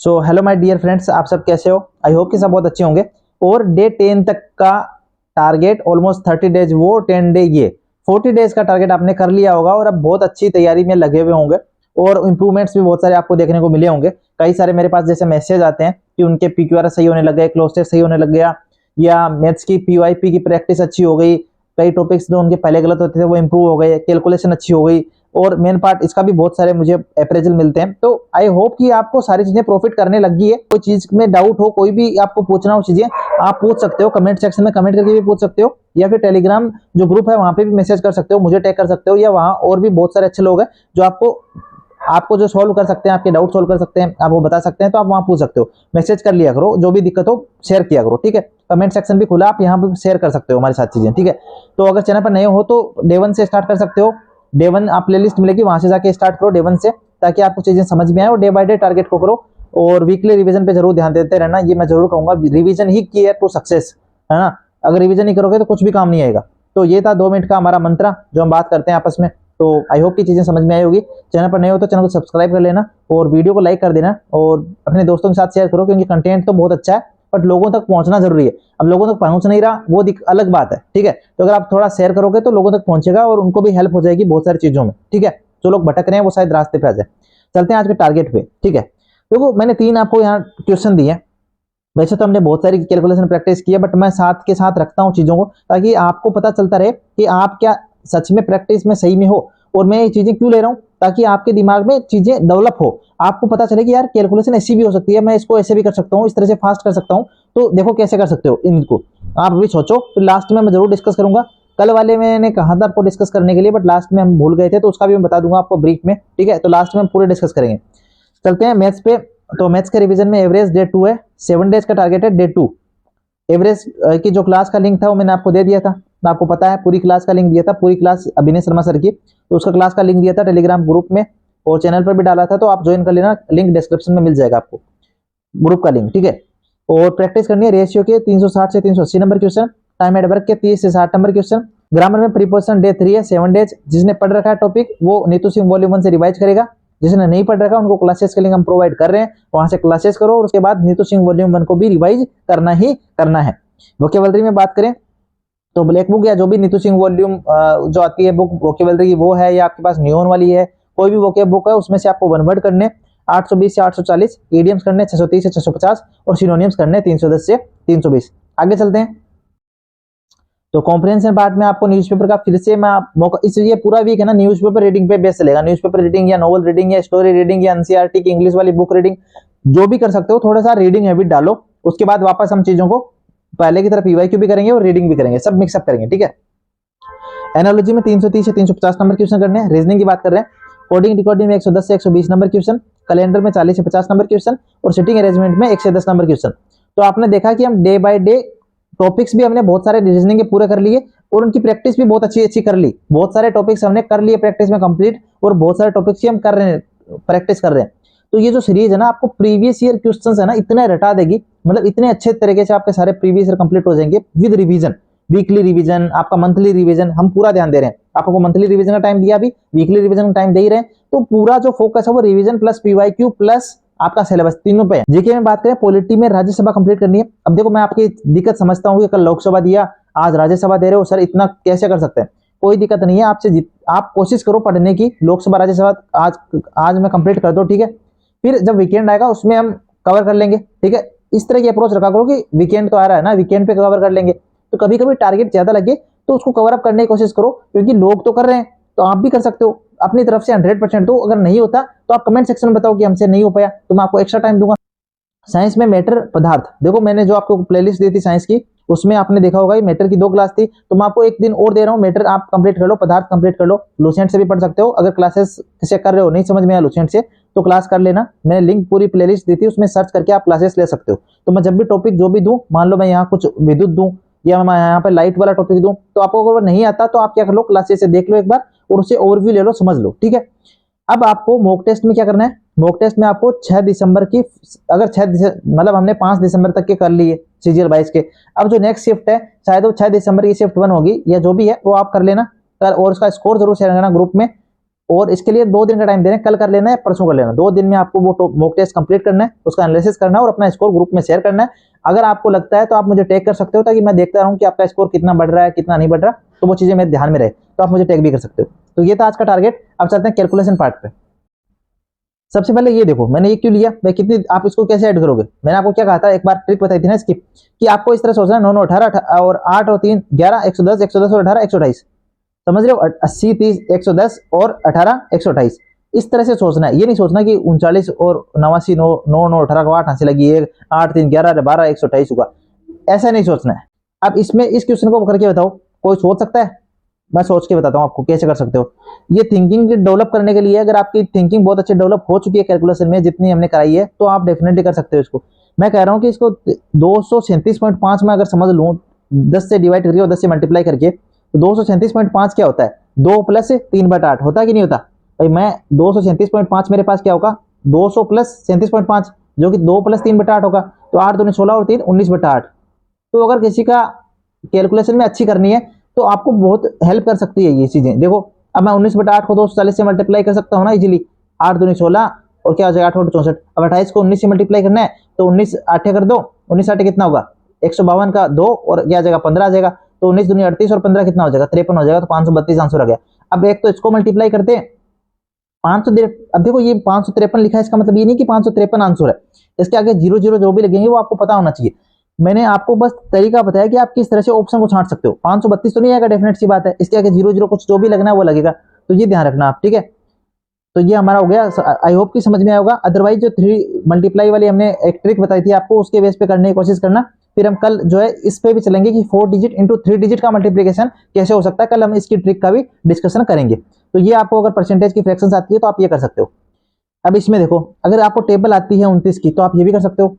So hello my dear friends, आप सब कैसे हो? आई होप कि सब बहुत अच्छे होंगे। और डे 10 तक का टारगेट ऑलमोस्ट 30 डेज, वो 10 डे, ये 40 डेज का टारगेट आपने कर लिया होगा और अब बहुत अच्छी तैयारी में लगे हुए होंगे और इंप्रूवमेंट्स भी बहुत सारे आपको देखने को मिले होंगे। कई सारे मेरे पास जैसे मैसेज आते हैं कि उनके PQR सही होने लग गए, क्लोज टेस्ट सही होने लग गया, या मैथ्स की PYP की प्रैक्टिस अच्छी हो गई, कई टॉपिक्स जो उनके पहले गलत होते थे वो इंप्रूव हो गए, कैलकुलेशन अच्छी हो गई, और मेन पार्ट इसका भी बहुत सारे मुझे अप्रेजल मिलते हैं। तो आई होप कि आपको सारी चीजें प्रॉफिट करने लगी है। कोई चीज में डाउट हो, कोई भी आपको पूछना हो चीजें, आप पूछ सकते हो, कमेंट सेक्शन में कमेंट करके भी पूछ सकते हो, या फिर टेलीग्राम जो ग्रुप है वहां पे भी मैसेज कर सकते हो, मुझे टैग कर सकते हो, या वहां और भी बहुत सारे अच्छे लोग हैं जो आपको जो सॉल्व कर सकते हैं, आपके डाउट सॉल्व कर सकते हैं, आप वो बता सकते हैं। तो आप वहां पूछ सकते हो, मैसेज कर लिया करो, जो भी दिक्कत हो शेयर किया करो, ठीक है। कमेंट सेक्शन भी खुला, आप यहाँ पे शेयर कर सकते हो हमारे साथ चीजें, ठीक है। तो अगर चैनल पर नए हो तो डे 1 से स्टार्ट कर सकते हो। डे 1 आप प्लेलिस्ट मिलेगी, वहां से जाके स्टार्ट करो डे 1 से, ताकि आपको चीजें समझ में आए, और डे बाय डे टारगेट को करो। और वीकली रिवीजन पे जरूर ध्यान देते रहना, ये मैं जरूर कहूंगा। रिवीजन ही की है टू सक्सेस, है ना। अगर रिवीजन नहीं करोगे तो कुछ भी काम नहीं आएगा। तो ये था 2 मिनट का हमारा मंत्रा जो हम बात करते हैं आपस में। तो आई होप की चीजें समझ में आई होगी। चैनल पर नए हो तो चैनल को सब्सक्राइब कर लेना और वीडियो को लाइक कर देना, और अपने दोस्तों के साथ शेयर करो, क्योंकि कंटेंट तो बहुत अच्छा है बट लोगों तक पहुंचना जरूरी है। अब लोगों तक पहुंच नहीं रहा, वो अलग बात है, ठीक है। तो अगर आप थोड़ा शेयर करोगे तो लोगों तक पहुंचेगा और उनको भी हेल्प हो जाएगी बहुत सारी चीजों में, ठीक है। जो लोग भटक रहे हैं वो शायद रास्ते पे आ जाए। चलते हैं आज के टारगेट पे, ठीक है। देखो, मैंने 3 आपको यहाँ क्वेश्चन दिए। वैसे तो हमने बहुत सारी कैलकुलेशन प्रैक्टिस की है, बट मैं साथ के साथ रखता हूँ चीजों को, ताकि आपको पता चलता रहे कि आप क्या सच में प्रैक्टिस में सही में हो, और मैं ये चीजें क्यों ले रहा हूँ, ताकि आपके दिमाग में चीजें डेवलप हो। आपको पता चले कि यार कैलकुलेशन ऐसी भी हो सकती है, मैं इसको ऐसे भी कर सकता हूँ, इस तरह से फास्ट कर सकता हूँ। तो देखो कैसे कर सकते हो इनको, आप भी सोचो, फिर लास्ट में मैं जरूर डिस्कस करूंगा। कल वाले मैंने कहा था आपको डिस्कस करने के लिए, बट लास्ट में हम भूल गए थे, तो उसका भी मैं बता दूंगा आपको ब्रीफ में, ठीक है। तो लास्ट में हम पूरे डिस्कस करेंगे। चलते हैं मैथ्स पे। तो मैथ्स के रिवीजन में एवरेज डे 2 है, 7 डेज का टारगेट है डे 2। एवरेज की जो क्लास का लिंक था वो मैंने आपको दे दिया था, तो आपको पता है पूरी क्लास का लिंक दिया था, पूरी क्लास अभिनय शर्मा सर की, तो उसका क्लास का लिंक दिया था टेलीग्राम ग्रुप में, और चैनल पर भी डाला था, तो आप ज्वाइन कर लेना, लिंक डिस्क्रिप्शन में मिल जाएगा आपको, ग्रुप का लिंक, ठीक है। और प्रैक्टिस करनी है रेशियो के 360 से 380 number question, time at work के 30 से 60 नंबर क्वेश्चन, ग्रामर में प्रीपोजिशन डे 3 है, 7 डेज। जिसने पढ़ रखा है टॉपिक वो नीतू सिंह वॉल्यूम 1 से रिवाइज करेगा, जिसने नहीं पढ़ रखा उनको क्लासेस के लिंक हम प्रोवाइड कर रहे हैं, वहां से क्लासेस करो, और उसके बाद नीतू सिंह वॉल्यूम 1 को भी रिवाइज करना ही करना है। वोकेबलरी में बात करें तो ब्लैक बुक या जो भी नीतू सिंह वॉल्यूम जो आती है बुक वोकेबलरी की, वो है, या आपके पास न्यून वाली है, कोई भी वोकेब बुक है, उसमें से आपको 1 वर्ड करने 820 से 840, इडियम्स करने 630 से 650, और सिनोनिम्स करने 310 से 320। आगे चलते हैं। तो कॉम्प्रिहेंशन पार्ट में आपको न्यूज़पेपर का फिर से मैं मौका, इस ये पूरा वीक है ना न्यूज़पेपर रीडिंग पे बेस चलेगा। न्यूज़पेपर रीडिंग या नॉवल रीडिंग या स्टोरी रीडिंग या एनसीईआरटी की इंग्लिश वाली बुक रीडिंग, जो भी कर सकते हो, थोड़ा सा रीडिंग हैबिट डालो। उसके बाद वापस हम चीजों को पहले की तरह पीवाईक्यू भी करेंगे और रीडिंग भी करेंगे, सब मिक्सअप करेंगे, ठीक है। एनालॉजी में 330 से 350 नंबर क्वेश्चन करने हैं। रीजनिंग की बात कर रहे हैं, कोडिंग रिकॉर्डिंग में 110 से 120 नंबर क्वेश्चन, कैलेंडर में 40 से 50 नंबर क्वेश्चन, और सिटिंग अरेंजमेंट में 1 से 10 नंबर क्वेश्चन। तो आपने देखा कि हम डे बाय डे टॉपिक्स भी हमने बहुत सारे रीजनिंग के पूरे कर लिए, और उनकी प्रैक्टिस भी बहुत अच्छी अच्छी कर ली। बहुत सारे टॉपिक्स हमने कर लिए प्रैक्टिस में कंप्लीट, और बहुत सारे टॉपिक्स ही हम कर रहे हैं, प्रैक्टिस कर रहे हैं। तो ये जो सीरीज है ना, आपको प्रीवियस ईयर क्वेश्चंस है ना इतने रटा देगी, मतलब इतने अच्छे तरीके से आपके सारे प्रीवियस ईयर कंप्लीट हो जाएंगे विद रिवीजन। वीकली रिवीजन, आपका मंथली रिवीजन, हम पूरा ध्यान दे रहे हैं। आपको मंथली रिवीजन का टाइम दिया, अभी वीकली रिवीजन का टाइम दे ही रहे हैं। तो पूरा जो फोकस है वो रिवीजन प्लस पीवाईक्यू प्लस आपका सिलेबस, तीनों पे है। जीके में बात करें, पॉलिटी में राज्यसभा कंप्लीट करनी है। अब देखो, मैं आपकी दिक्कत समझता हूँ कि कल लोकसभा दिया, आज राज्यसभा दे रहे हो, सर इतना कैसे कर सकते हैं? कोई दिक्कत नहीं है, आप कोशिश करो पढ़ने की, लोकसभा राज्यसभा आज मैं कंप्लीट कर दो, ठीक है। फिर जब वीकेंड आएगा उसमें हम कवर कर लेंगे, ठीक है। इस तरह की अप्रोच रखा करो कि वीकेंड तो आ रहा है ना, वीकेंड पे कवर कर लेंगे। तो कभी कभी टारगेट ज्यादा लगे तो उसको कवर अप करने की कोशिश करो, क्योंकि लोग तो कर रहे हैं, तो आप भी कर सकते हो अपनी तरफ से 100% दो। अगर नहीं होता तो आप कमेंट सेक्शन में बताओ कि हमसे नहीं हो पाया, तो मैं आपको एक्स्ट्रा टाइम दूंगा। साइंस में मैटर पदार्थ, देखो मैंने जो आपको प्लेलिस्ट दी थी साइंस की, उसमें आपने देखा होगा मैटर की 2 क्लास थी, तो मैं आपको एक दिन और दे रहा हूँ। मैटर आप कंप्लीट कर लो, पदार्थ कंप्लीट कर लो, लुसेंट से भी पढ़ सकते हो। अगर क्लासेस से कर रहे हो, नहीं समझ में आया लुसेंट से, तो क्लास कर लेना, मैंने लिंक पूरी प्लेलिस्ट दी थी, उसमें सर्च करके आप क्लासेस ले सकते हो। तो मैं जब भी टॉपिक जो भी दूं, मान लो मैं यहाँ कुछ विद्युत दूं, या मैं यहाँ पे लाइट वाला टॉपिक दूं, तो आपको अगर नहीं आता तो आप क्या कर लो, क्लासेस से देख लो एक बार, और उससे ओवरव्यू ले लो, समझ लो, ठीक है। अब आपको मॉक टेस्ट में क्या करना है, मॉक टेस्ट में आपको 6 दिसंबर की, अगर 6 मतलब हमने 5 दिसंबर तक के कर लिए सीजीएल 22 के, अब जो नेक्स्ट शिफ्ट है शायद वो 6 दिसंबर की शिफ्ट 1 होगी, या जो भी है वो आप कर लेना और उसका स्कोर जरूर शेयर करना ग्रुप में। और इसके लिए 2 दिन का टाइम दे रहे हैं, कल कर लेना है परसों कर लेना। 2 दिन में आपको वो मॉक टेस्ट कंप्लीट करना है, उसका एनालिसिस करना है और अपना स्कोर ग्रुप में शेयर करना है। अगर आपको लगता है तो आप मुझे टैग कर सकते हो, ताकि मैं देखता रहूं कि आपका स्कोर कितना बढ़ रहा है कितना नहीं बढ़ रहा, तो वो चीजें मेरे ध्यान में रहे, तो आप मुझे टैग भी कर सकते हो। तो ये था आज का टारगेट। अब चलते हैं कैलकुलेशन पार्ट पे। सबसे पहले ये देखो मैंने ये क्यों लिया भाई, कितनी आप इसको कैसे ऐड करोगे। मैंने आपको क्या कहा था, एक बार ट्रिक बताई थी ना इसकी, कि आपको इस तरह सोचना है 9 9 18 और 8 और 3 11 110 110 और 18 128, समझ रहे हो, 80 30 110 और 18 128, इस तरह से सोचना है। ये नहीं सोचना कि 39 और 89 9 9 9 18 को 8 हाथ से लगी, 8 3 11 12 128 होगा, ऐसा नहीं सोचना है। अब इसमें इस क्वेश्चन को करके बताओ, कोई सोच सकता है? मैं सोच के बताता हूँ आपको कैसे कर सकते हो। ये थिंकिंग डेवलप करने के लिए, अगर आपकी थिंकिंग बहुत अच्छी डेवलप हो चुकी है कैलकुलेशन में जितनी हमने कराई है, तो आप डेफिनेटली कर सकते हो इसको। मैं कह रहा हूँ कि इसको 237.5 में अगर समझ लूँ, 10 से डिवाइड करके और 10 से मल्टीप्लाई करके, तो 237.5 क्या होता है, 2 प्लस 3/8 होता है कि नहीं होता भाई। मैं 237.5 मेरे पास क्या होगा, 200 प्लस 37.5 जो कि 2 प्लस 3/8 होगा, तो 8 दूनी 16 और 3 19/8। तो अगर किसी का कैलकुलेशन में अच्छी करनी है तो आपको बहुत हेल्प कर सकती है ये चीजें। देखो अब मैं 19/8 को 240 से मल्टीप्लाई कर सकता हूँ ना इजीली, 8 दूनी 16 और क्या हो जाएगा 8 64। अब 28 को 19 से मल्टीप्लाई करना है तो 19 8 कर दो, 19 8 कितना होगा 152 का 2 और क्या आ जाएगा 15 आ जाएगा, तो 19 दूनी 38 और 15 कितना हो जाएगा 53 हो जाएगा, तो 532 आंसर आ गया। अब एक तो इसको मल्टीप्लाई करते हैं 500, अब देखो ये 553 लिखा है, इसका मतलब ये नहीं कि 553 आंसर है, इसके आगे 0 0 जो भी लगेंगे वो आपको पता होना चाहिए। मैंने आपको बस तरीका बताया कि आप किस तरह से ऑप्शन को छांट सकते हो। 532 तो नहीं आएगा, डेफिनेट सी बात है, इसके आगे 0 0 कुछ जो भी लगना है वो लगेगा, तो ये ध्यान रखना आप, ठीक है। तो ये हमारा हो गया, आई होप कि समझ में आया होगा। अदरवाइज जो 3 मल्टीप्लाई वाली हमने एक ट्रिक बताई थी आपको, उसके बेस पे करने की कोशिश करना। फिर हम कल जो है इस पे भी चलेंगे कि 4 डिजिट इंटू 3 डिजिट का मल्टीप्लीकेशन कैसे हो सकता है, कल हम इसकी ट्रिक का भी डिस्कशन करेंगे। तो ये आपको अगर परसेंटेज की फ्रैक्शंस आती है तो आप ये कर सकते हो। अब इसमें देखो, अगर आपको टेबल आती है 29 की तो आप ये भी कर सकते हो।